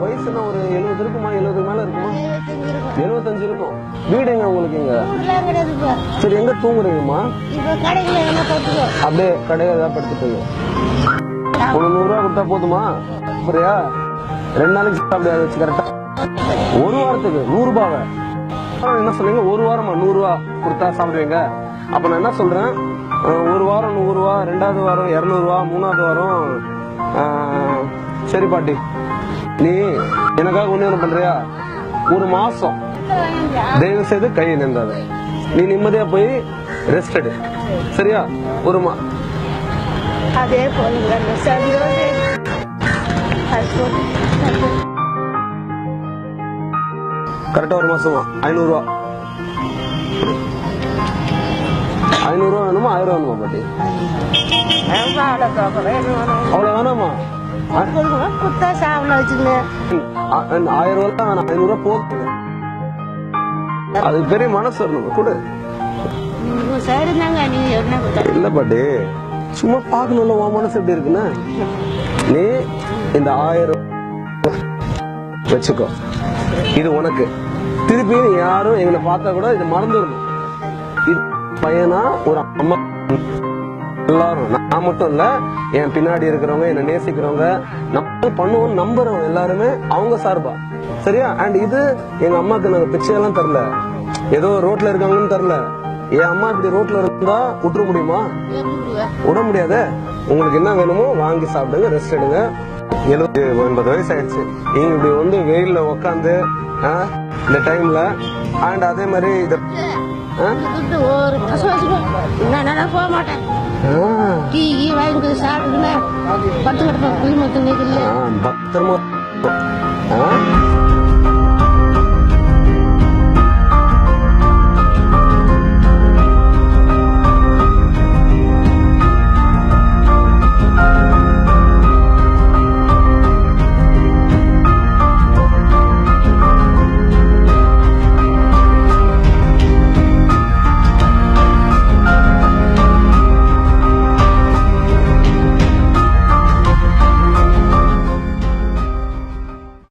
வயசு என்ன ஒரு 70 இருக்குமா? 70 மேல இருக்குமா? 75 இருக்கும். வீடு எங்க உங்களுக்கு? இங்க சரி, எங்க தூங்குறீங்கம்மா? அப்படியே கடையில தான் படுத்துட்டு ஒரு 100 ரூபா கொடுத்தா போதுமா? புரியா? 2 நாளைக்கு சாப்பிட வச்சு கரெக்டா ஒரு வாரத்துக்கு 100 ரூபாவை என்ன சொல்றீங்க? ஒரு வாரமா 100 ரூபா கொடுத்தா சாப்பிடுவீங்க? அப்ப நான் என்ன சொல்றேன், ஒரு வாரம் 100 ரூபா, 2வது வாரம் 200 ரூபா, 3வது வாரம் சரி பாட்டி, நீ எனக்காக ஒண்ணு பண்றியா? ஒரு மாசம் தயவு செய்து கையை நின்றாத. நீ நிம்மதியா போய் ரெஸ்ட் எடு, சரியா? அதே போல கரெக்டா ஒரு மாசமா 500 ரூபா. 500 ரூபா வேணுமா? 1000 ரூபா வேணுமா பாட்டி? அவ்வளவு வேணாமா? 1000 ரூபா வச்சுக்கேன். 1000 ரூபா தான் வேணாம், 500 ரூபா போதும். அதுக்கு பெரிய மனசு வரணும் கூட. இல்ல பாட்டி, சும்மா பாக்கணும்ல உன் மனசு எப்படி இருக்குன்னு. நீ இந்த 1000 வச்சுக்கோ, இது உனக்கு. திருப்பி யாரும் எங்களை பார்த்தா கூட இது மறந்துடணும். இது பையனா ஒரு அம்மா எல்லாரும், நான் மட்டும் இல்ல, என் பின்னாடி இருக்கிறவங்க, என்ன நேசிக்கிறவங்க, நம்ம பண்ணுவோம் நம்புறவங்க எல்லாருமே அவங்க சார்பா, சரியா? அண்ட் இது எங்க அம்மாக்கு நாங்க பிச்சையெல்லாம் தரல, ஏதோ ரோட்ல இருக்காங்கன்னு தரல. என் அம்மா இப்படி ரோட்ல இருந்தா விட்டுற முடியுமா? விட முடியாத. உங்களுக்கு என்ன வேணுமோ வாங்கி சாப்பிடுங்க, ரெஸ்ட் எடுங்க. 70-80 வயசு ஆயிடுச்சு. நீங்க இப்படி வந்து வெயில்ல உக்காந்து இந்த டைம்ல, அண்ட் அதே மாதிரி இத ஒரு மாசம் போக மாட்டேன். டீ வாங்கி சாப்பிட்டு பத்து கிடப்பேன். பத்திரமா